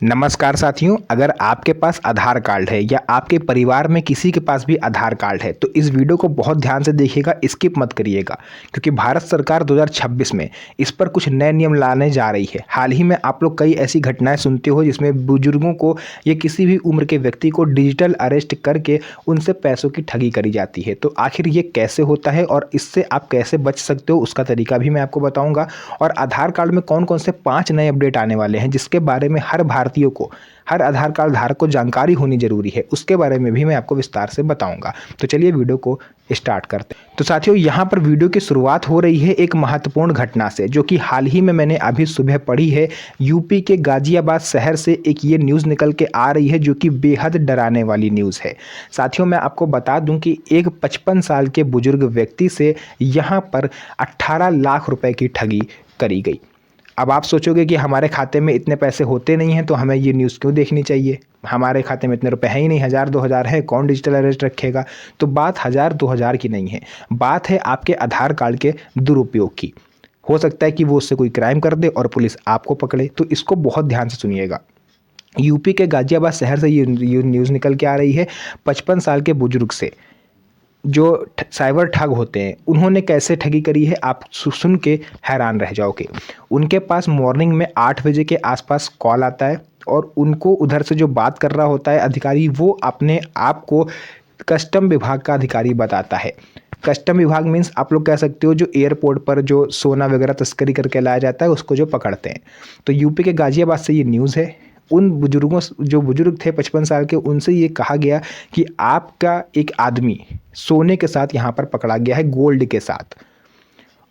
नमस्कार साथियों, अगर आपके पास आधार कार्ड है या आपके परिवार में किसी के पास भी आधार कार्ड है तो इस वीडियो को बहुत ध्यान से देखिएगा, स्किप मत करिएगा क्योंकि भारत सरकार 2026 में इस पर कुछ नए नियम लाने जा रही है। हाल ही में आप लोग कई ऐसी घटनाएं सुनते हो जिसमें बुजुर्गों को या किसी भी उम्र के व्यक्ति को डिजिटल अरेस्ट करके उनसे पैसों की ठगी करी जाती है। तो आखिर ये कैसे होता है और इससे आप कैसे बच सकते हो उसका तरीका भी मैं आपको बताऊँगा। और आधार कार्ड में कौन कौन से 5 नए अपडेट आने वाले हैं जिसके बारे में हर भारतीयों को, हर आधार कार्ड धारक को जानकारी होनी जरूरी है, उसके बारे में भी मैं आपको विस्तार से बताऊंगा। तो चलिए वीडियो को स्टार्ट करते हैं। तो साथियों, यहाँ पर वीडियो की शुरुआत हो रही है एक महत्वपूर्ण घटना से जो कि हाल ही में मैंने अभी सुबह पढ़ी है। यूपी के गाजियाबाद शहर से एक ये न्यूज़ निकल के आ रही है जो कि बेहद डराने वाली न्यूज़ है। साथियों, मैं आपको बता दूं कि एक 55 साल के बुजुर्ग व्यक्ति से यहाँ पर 18 लाख रुपए की ठगी करी गई। अब आप सोचोगे कि हमारे खाते में इतने पैसे होते नहीं हैं तो हमें ये न्यूज़ क्यों देखनी चाहिए, हमारे खाते में इतने रुपए हैं ही नहीं, 1000-2000 है, कौन डिजिटल अरेस्ट रखेगा। तो बात 1000-2000 की नहीं है, बात है आपके आधार कार्ड के दुरुपयोग की। हो सकता है कि वो उससे कोई क्राइम कर दे और पुलिस आपको पकड़े, तो इसको बहुत ध्यान से सुनिएगा। यूपी के गाजियाबाद शहर से ये न्यूज़ निकल के आ रही है। 55 साल के बुजुर्ग से जो साइबर ठग होते हैं उन्होंने कैसे ठगी करी है, आप सुन के हैरान रह जाओगे। उनके पास मॉर्निंग में 8 बजे के आसपास कॉल आता है और उनको उधर से जो बात कर रहा होता है अधिकारी, वो अपने आप को कस्टम विभाग का अधिकारी बताता है। कस्टम विभाग मीन्स आप लोग कह सकते हो जो एयरपोर्ट पर जो सोना वगैरह तस्करी करके लाया जाता है उसको जो पकड़ते हैं। तो यूपी के गाजियाबाद से ये न्यूज़ है। उन बुजुर्गों, जो बुजुर्ग थे 55 साल के, उनसे ये कहा गया कि आपका एक आदमी सोने के साथ यहाँ पर पकड़ा गया है, गोल्ड के साथ।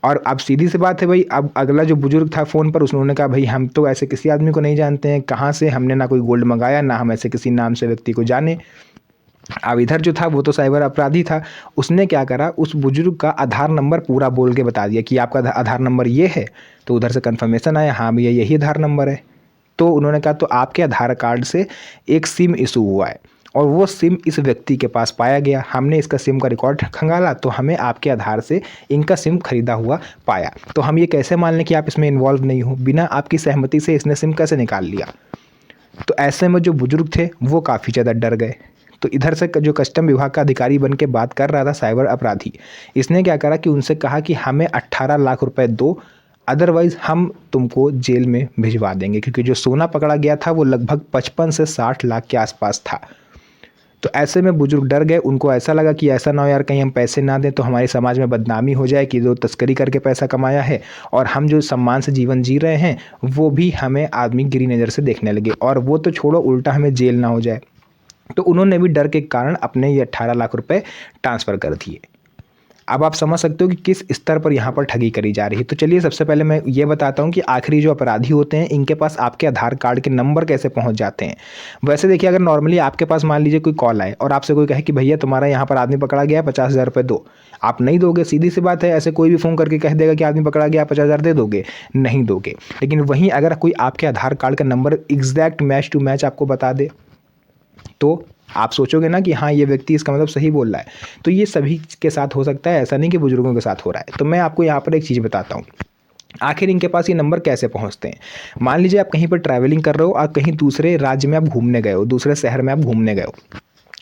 और अब सीधी सी बात है भाई, अब अगला जो बुजुर्ग था फ़ोन पर उन्होंने कहा भाई हम तो ऐसे किसी आदमी को नहीं जानते हैं, कहाँ से, हमने ना कोई गोल्ड मंगाया, ना हम ऐसे किसी नाम से व्यक्ति को जाने। अब इधर जो था वो तो साइबर अपराधी था, उसने क्या करा, उस बुजुर्ग का आधार नंबर पूरा बोल के बता दिया कि आपका आधार नंबर ये है। तो उधर से कन्फर्मेशन आया, हाँ भैया यही आधार नंबर है। तो उन्होंने कहा तो आपके आधार कार्ड से एक सिम इशू हुआ है और वो सिम इस व्यक्ति के पास पाया गया, हमने इसका सिम का रिकॉर्ड खंगाला तो हमें आपके आधार से इनका सिम खरीदा हुआ पाया। तो हम ये कैसे मान लें कि आप इसमें इन्वॉल्व नहीं हो, बिना आपकी सहमति से इसने सिम कैसे निकाल लिया। तो ऐसे में जो बुजुर्ग थे वो काफ़ी ज़्यादा डर गए। तो इधर से जो कस्टम विभाग का अधिकारी बन के बात कर रहा था साइबर अपराधी, इसने क्या करा कि उनसे कहा कि हमें 18 लाख रुपए दो, अदरवाइज़ हम तुमको जेल में भिजवा देंगे, क्योंकि जो सोना पकड़ा गया था वो लगभग 55 से 60 लाख के आसपास था। तो ऐसे में बुजुर्ग डर गए, उनको ऐसा लगा कि ऐसा ना हो यार कहीं हम पैसे ना दें तो हमारे समाज में बदनामी हो जाए कि जो तस्करी करके पैसा कमाया है, और हम जो सम्मान से जीवन जी रहे हैं वो भी हमें आदमी गिरी नज़र से देखने लगे, और वो तो छोड़ो उल्टा हमें जेल ना हो जाए। तो उन्होंने भी डर के कारण अपने ये 18 लाख रुपए ट्रांसफ़र कर दिए। अब आप समझ सकते हो कि किस स्तर पर यहाँ पर ठगी करी जा रही है। तो चलिए सबसे पहले मैं ये बताता हूँ कि आखिरी जो अपराधी होते हैं इनके पास आपके आधार कार्ड के नंबर कैसे पहुँच जाते हैं। वैसे देखिए, अगर नॉर्मली आपके पास मान लीजिए कोई कॉल आए और आपसे कोई कहे कि भैया तुम्हारा यहाँ पर आदमी पकड़ा गया है, 50,000 रुपये दो, आप नहीं दोगे, सीधी सी बात है। ऐसे कोई भी फ़ोन करके कह देगा कि आदमी पकड़ा गया, 50,000 दे दोगे, नहीं दोगे। लेकिन वहीं अगर कोई आपके आधार कार्ड का नंबर एग्जैक्ट मैच टू मैच आपको बता दे तो आप सोचोगे ना कि हाँ ये व्यक्ति इसका मतलब सही बोल रहा है। तो ये सभी के साथ हो सकता है, ऐसा नहीं कि बुजुर्गों के साथ हो रहा है। तो मैं आपको यहाँ पर एक चीज़ बताता हूँ, आखिर इनके पास ये नंबर कैसे पहुँचते हैं। मान लीजिए आप कहीं पर ट्रैवलिंग कर रहे हो, आप कहीं दूसरे राज्य में आप घूमने गए हो, दूसरे शहर में आप घूमने गए हो।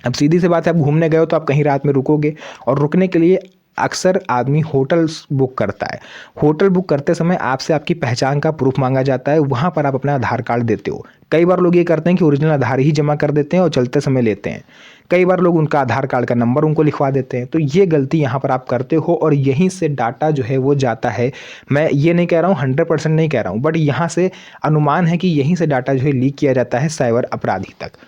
अब सीधी सी बात है, आप घूमने गए हो तो आप कहीं रात में रुकोगे, और रुकने के लिए अक्सर आदमी होटल बुक करता है। होटल बुक करते समय आपसे आपकी पहचान का प्रूफ मांगा जाता है, वहाँ पर आप अपना आधार कार्ड देते हो। कई बार लोग ये करते हैं कि ओरिजिनल आधार ही जमा कर देते हैं और चलते समय लेते हैं। कई बार लोग उनका आधार कार्ड का नंबर उनको लिखवा देते हैं। तो ये गलती यहाँ पर आप करते हो और यहीं से डाटा जो है वो जाता है। मैं ये नहीं कह रहा हूँ, 100% नहीं कह रहा हूँ, बट यहाँ से अनुमान है कि यहीं से डाटा जो है लीक किया जाता है साइबर अपराधी तक,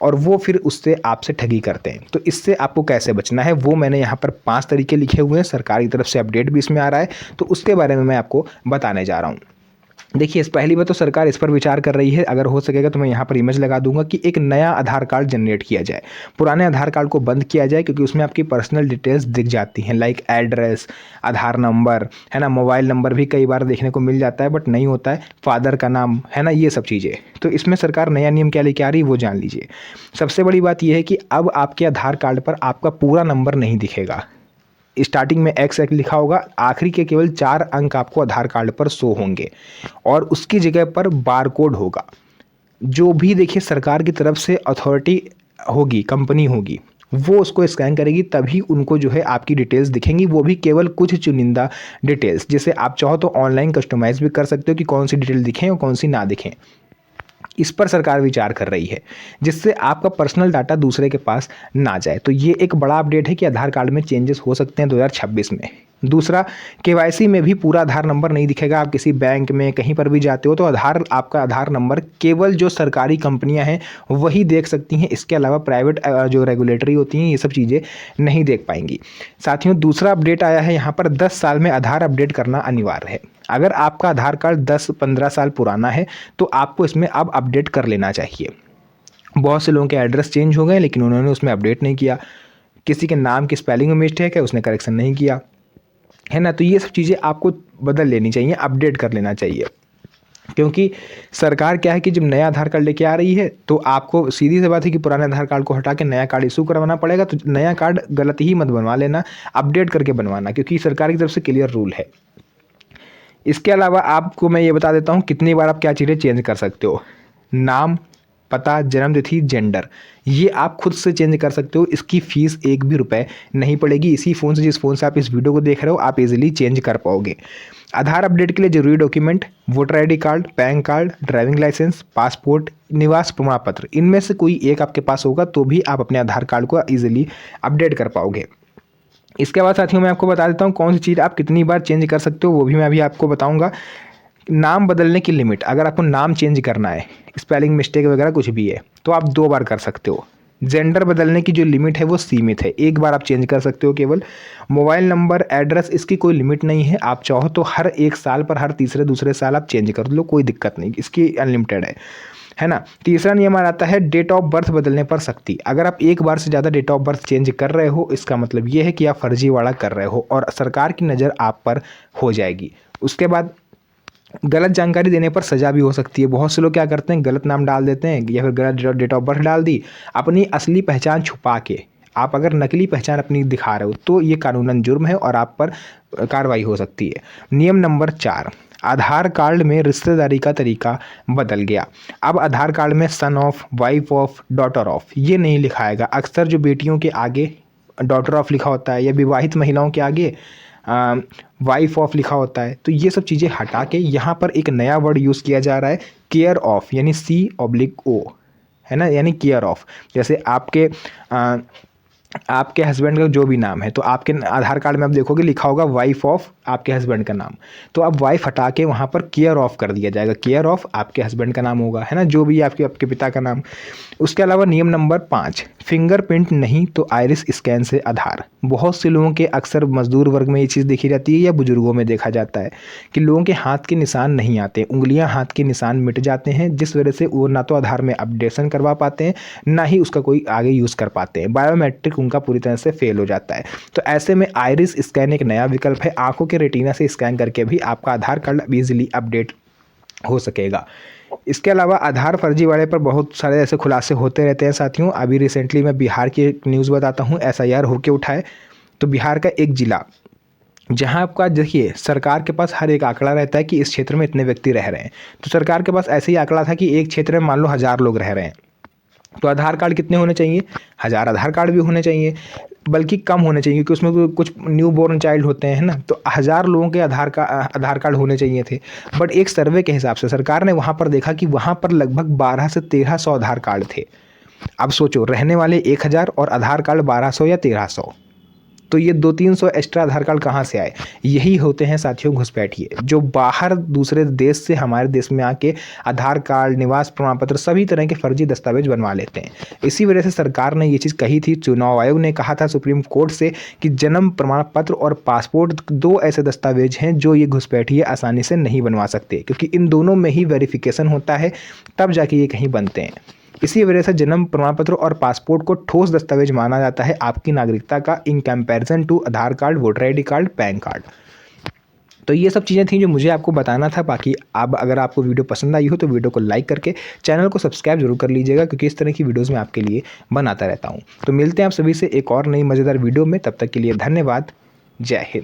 और वो फिर उससे आपसे ठगी करते हैं। तो इससे आपको कैसे बचना है वो मैंने यहाँ पर 5 तरीके लिखे हुए हैं, सरकार की तरफ से अपडेट भी इसमें आ रहा है, तो उसके बारे में मैं आपको बताने जा रहा हूँ। देखिए, इस पहली बात तो सरकार इस पर विचार कर रही है, अगर हो सकेगा तो मैं यहाँ पर इमेज लगा दूंगा कि एक नया आधार कार्ड जनरेट किया जाए, पुराने आधार कार्ड को बंद किया जाए, क्योंकि उसमें आपकी पर्सनल डिटेल्स दिख जाती हैं, लाइक एड्रेस, आधार नंबर है ना, मोबाइल नंबर भी कई बार देखने को मिल जाता है बट नहीं होता है, फादर का नाम है ना, ये सब चीज़ें। तो इसमें सरकार नया नियम क्या लेके आ रही है वो जान लीजिए। सबसे बड़ी बात यह है कि अब आपके आधार कार्ड पर आपका पूरा नंबर नहीं दिखेगा, स्टार्टिंग में एक्स एक्स लिखा होगा, आखिरी के केवल 4 अंक आपको आधार कार्ड पर शो होंगे, और उसकी जगह पर बारकोड होगा। जो भी देखिए सरकार की तरफ से अथॉरिटी होगी, कंपनी होगी, वो उसको स्कैन करेगी, तभी उनको जो है आपकी डिटेल्स दिखेंगी, वो भी केवल कुछ चुनिंदा डिटेल्स। जैसे आप चाहो तो ऑनलाइन कस्टमाइज़ भी कर सकते हो कि कौन सी डिटेल दिखें और कौन सी ना दिखें। इस पर सरकार विचार कर रही है, जिससे आपका पर्सनल डाटा दूसरे के पास ना जाए। तो ये एक बड़ा अपडेट है कि आधार कार्ड में चेंजेस हो सकते हैं 2026 में। दूसरा, केवाईसी में भी पूरा आधार नंबर नहीं दिखेगा। आप किसी बैंक में कहीं पर भी जाते हो तो आपका आधार नंबर केवल जो सरकारी कंपनियां हैं वही देख सकती हैं। इसके अलावा प्राइवेट जो रेगुलेटरी होती हैं ये सब चीज़ें नहीं देख पाएंगी। साथियों, दूसरा अपडेट आया है यहाँ पर, 10 साल में आधार अपडेट करना अनिवार्य है। अगर आपका आधार कार्ड 10-15 साल पुराना है तो आपको इसमें अब अपडेट कर लेना चाहिए। बहुत से लोगों के एड्रेस चेंज हो गए लेकिन उन्होंने उसमें अपडेट नहीं किया। किसी के नाम की स्पेलिंग में मिस्टेक है, उसने करेक्शन नहीं किया, है ना। तो ये सब चीज़ें आपको बदल लेनी चाहिए, अपडेट कर लेना चाहिए। क्योंकि सरकार क्या है कि जब नया आधार कार्ड लेके आ रही है तो आपको सीधी सी बात है कि पुराने आधार कार्ड को हटा के नया कार्ड इशू करवाना पड़ेगा। तो नया कार्ड गलत ही मत बनवा लेना, अपडेट करके बनवाना, क्योंकि सरकार की तरफ से क्लियर रूल है। इसके अलावा आपको मैं ये बता देता हूँ कितनी बार आप क्या चीज़ें चेंज कर सकते हो। नाम, पता, जन्मतिथि, जेंडर, ये आप खुद से चेंज कर सकते हो। इसकी फ़ीस 1 भी रुपए नहीं पड़ेगी। इसी फ़ोन से, जिस फ़ोन से आप इस वीडियो को देख रहे हो, आप इजीली चेंज कर पाओगे। आधार अपडेट के लिए जरूरी document voter ID card, PAN card, driving licence, passport, निवास प्रमाण पत्र, इनमें से कोई एक आपके पास होगा तो भी आप अपने आधार कार्ड को ईजिली अपडेट कर पाओगे। इसके बाद साथियों मैं आपको बता देता हूँ कौन सी चीज़ आप कितनी बार चेंज कर सकते हो, वो भी मैं अभी आपको बताऊँगा। नाम बदलने की लिमिट, अगर आपको नाम चेंज करना है, स्पेलिंग मिस्टेक वगैरह कुछ भी है, तो आप 2 बार कर सकते हो। जेंडर बदलने की जो लिमिट है वो सीमित है, 1 बार आप चेंज कर सकते हो केवल। मोबाइल नंबर, एड्रेस, इसकी कोई लिमिट नहीं है। आप चाहो तो हर 1 साल पर, हर तीसरे दूसरे साल आप चेंज कर लो, कोई दिक्कत नहीं, इसकी अनलिमिटेड है ना। तीसरा नियम आ जाता है डेट ऑफ बर्थ बदलने पर सख्ती। अगर आप 1 बार से ज़्यादा डेट ऑफ बर्थ चेंज कर रहे हो, इसका मतलब ये है कि आप फर्जीवाड़ा कर रहे हो और सरकार की नज़र आप पर हो जाएगी। उसके बाद गलत जानकारी देने पर सज़ा भी हो सकती है। बहुत से लोग क्या करते हैं, गलत नाम डाल देते हैं या फिर गलत डेट ऑफ बर्थ डाल दी, अपनी असली पहचान छुपा के। आप अगर नकली पहचान अपनी दिखा रहे हो तो ये कानूनन जुर्म है और आप पर कार्रवाई हो सकती है। नियम नंबर 4, आधार कार्ड में रिश्तेदारी का तरीका बदल गया। अब आधार कार्ड में son of, wife of, daughter of ये नहीं लिखाएगा। अक्सर जो बेटियों के आगे डॉटर ऑफ लिखा होता है या विवाहित महिलाओं के आगे वाइफ ऑफ लिखा होता है, तो ये सब चीज़ें हटा के यहाँ पर एक नया वर्ड यूज़ किया जा रहा है, केयर ऑफ, यानी C/O, है ना, यानी केयर ऑफ। जैसे आपके हस्बैंड का जो भी नाम है तो आपके आधार कार्ड में आप देखोगे लिखा होगा वाइफ ऑफ आपके हस्बैंड का नाम, तो अब वाइफ हटा के वहाँ पर केयर ऑफ कर दिया जाएगा। केयर ऑफ आपके हस्बैंड का नाम होगा, है ना, जो भी आपके पिता का नाम। उसके अलावा नियम नंबर 5, फिंगरप्रिंट नहीं तो आइरिस स्कैन से आधार। बहुत से लोगों के, अक्सर मजदूर वर्ग में ये चीज़ देखी जाती है या बुजुर्गों में देखा जाता है कि लोगों के हाथ के निशान नहीं आते, उंगलियां हाथ के निशान मिट जाते हैं, जिस वजह से वो ना तो आधार में अपडेशन करवा पाते हैं ना ही उसका कोई आगे यूज़ कर पाते हैं। बायोमेट्रिक उनका पूरी तरह से फेल हो जाता है। तो ऐसे में आइरिस स्कैन एक नया विकल्प है। आंखों के रेटिना से स्कैन करके भी आपका आधार कार्ड ईजिली अपडेट हो सकेगा। इसके अलावा आधार फर्जीवाड़े पर बहुत सारे ऐसे खुलासे होते रहते हैं साथियों। अभी रिसेंटली मैं बिहार की एक न्यूज़ बताता हूँ, SIR होके उठाए। तो बिहार का एक जिला, जहाँ आपका देखिए सरकार के पास हर एक आंकड़ा रहता है कि इस क्षेत्र में इतने व्यक्ति रह रहे हैं, तो सरकार के पास ऐसे ही आंकड़ा था कि एक क्षेत्र में मान लो 1000 लोग रह रहे हैं, तो आधार कार्ड कितने होने चाहिए, 1000 आधार कार्ड भी होने चाहिए, बल्कि कम होने चाहिए क्योंकि उसमें कुछ न्यू बॉर्न चाइल्ड होते हैं, है ना। तो 1000 लोगों के आधार कार्ड होने चाहिए थे। बट एक सर्वे के हिसाब से सरकार ने वहाँ पर देखा कि वहाँ पर लगभग 1200 से 1300 आधार कार्ड थे। अब सोचो, रहने वाले 1000 और आधार कार्ड 1200 या 1300, तो ये 200-300 एक्स्ट्रा आधार कार्ड कहाँ से आए। यही होते हैं साथियों घुसपैठिए, जो बाहर दूसरे देश से हमारे देश में आके आधार कार्ड, निवास प्रमाण पत्र, सभी तरह के फर्जी दस्तावेज बनवा लेते हैं। इसी वजह से सरकार ने ये चीज़ कही थी, चुनाव आयोग ने कहा था सुप्रीम कोर्ट से कि जन्म प्रमाण पत्र और पासपोर्ट 2 ऐसे दस्तावेज हैं जो ये घुसपैठिए आसानी से नहीं बनवा सकते, क्योंकि इन दोनों में ही वेरिफिकेशन होता है, तब जाके ये कहीं बनते हैं। इसी वजह से जन्म प्रमाण पत्र और पासपोर्ट को ठोस दस्तावेज माना जाता है आपकी नागरिकता का, in comparison to Aadhaar card, voter ID card, PAN card. तो ये सब चीज़ें थी जो मुझे आपको बताना था। बाकी अब अगर आपको वीडियो पसंद आई हो तो वीडियो को लाइक करके चैनल को सब्सक्राइब जरूर कर लीजिएगा, क्योंकि इस तरह की वीडियोज़ मैं आपके लिए बनाता रहता हूँ। तो मिलते हैं आप सभी से एक और नई मज़ेदार वीडियो में, तब तक के लिए धन्यवाद। जय हिंद।